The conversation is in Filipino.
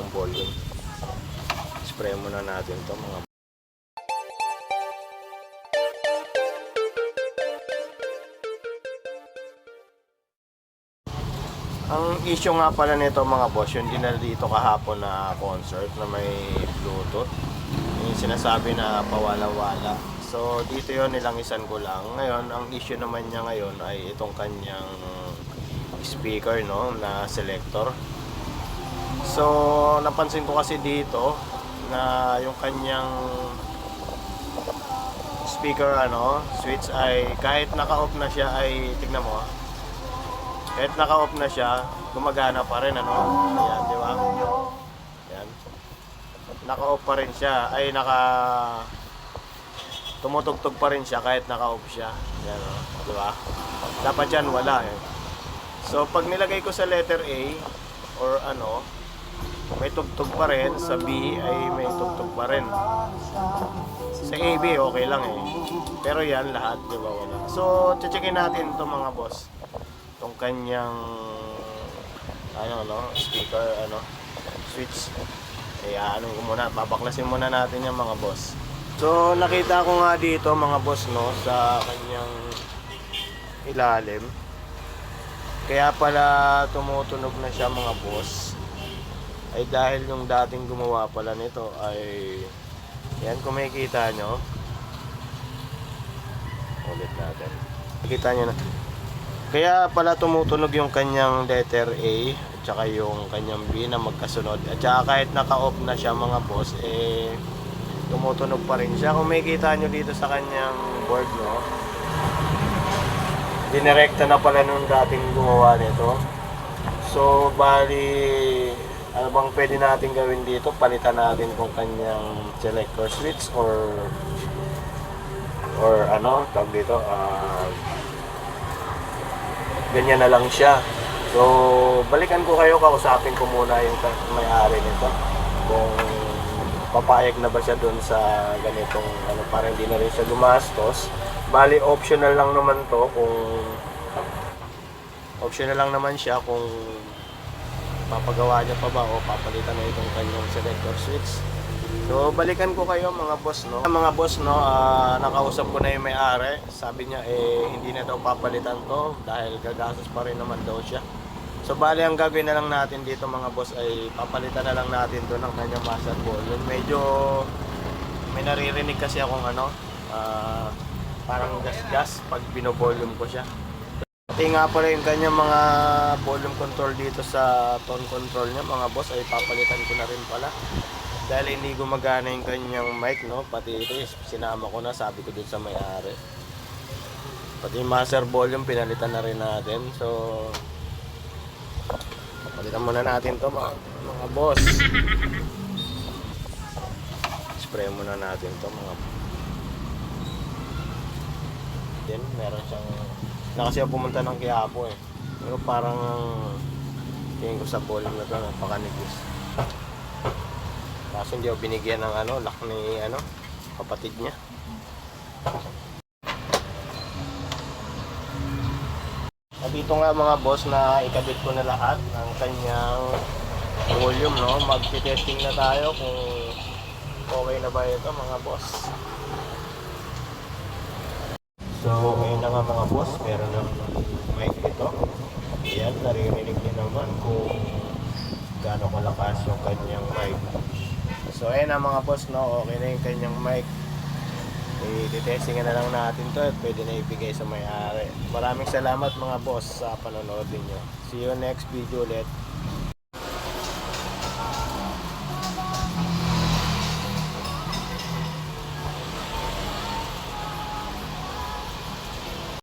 ng volume. Spray muna natin to mga. Ang issue nga pala nito mga boss, yung dinala dito kahapon na concert na may Bluetooth, yung sinasabi na pawala-wala. So dito yon, nilangisan ko lang. Ngayon ang issue naman niya ngayon ay itong kanyang speaker, no, na selector. So napansin ko kasi dito na yung kanyang speaker switch ay kahit naka-off na siya ay tignan mo. Kahit naka-off na siya, gumagana pa rin Ayan, di ba? Ayan. Naka-off pa rin siya, tumutugtog pa rin siya kahit naka-off siya. Ayan, di ba? Dapat yan wala eh. So pag nilagay ko sa letter A or may tugtog pa rin, sa B ay may tugtog pa rin. Sa AB okay lang eh. Pero yan lahat, di ba, wala. So checkin natin 'to mga boss. Itong kanyang speaker switch. Kaya ko muna, babaklasin muna natin yung mga boss. So nakita ko nga dito mga boss sa kanyang ilalim. Kaya pala tumutunog na siya mga boss. Ay dahil yung dating gumawa pala nito ay yan, kung makikita nyo. Ulit natin. Makikita nyo na. Kaya pala tumutunog yung kanyang letter A at saka yung kanyang B na magkasunod. At saka kahit naka-off na siya mga boss, tumutunog pa rin siya. Kung makikita nyo dito sa kanyang board, dinirekta na pala nung dating gumawa nito. So bali, ano bang pwede natin gawin dito? Palitan natin kung kanyang selector switch or tawag dito, ganyan na lang siya. So balikan ko kayo, kausapin ko muna yung may-ari nito kung papayag na ba siya dun sa ganitong para hindi na rin siya gumastos. Bali optional lang naman to, optional lang naman siya kung papagawa niya pa ba o papalitan na itong kanyang selector switch. So balikan ko kayo mga boss Mga boss nakausap ko na yung may-ari. Sabi niya hindi na daw papalitan to dahil gagastos pa rin naman daw siya. So bali ang gagawin na lang natin dito mga boss ay papalitan na lang natin doon ng kanyang master volume. Medyo may naririnig kasi akong parang gas-gas pag bino-volume ko siya. Pati nga pala yung kanyang mga volume control dito sa tone control niya mga boss ay papalitan ko na rin pala. Dahil hindi gumagana yung kanyang mic, pati ito sinama ko na, sabi ko dun sa may-ari. Pati yung master volume pinalitan na rin natin. So palitan muna natin to mga boss. Spray muna natin to mga. Then meron siyang kasi ako pumunta ng Quiapo pero parang tingin ko sa volume na to napakanigis. Kaso hindi ako binigyan ng lock ni kapatid niya. At dito nga mga boss na ikabit ko na lahat ng kanyang volume magti-testing na tayo kung okay na ba ito mga boss. So ngayon na nga mga boss, meron ng mic ito. Ayan, naririnig niyo naman kung gaano kalakas yung kanyang mic. So ayan na mga boss okay na yung kanyang mic. I-testing na lang natin to at pwede na ibigay sa may-ari. Maraming salamat mga boss sa panonood niyo. See you next video ulit.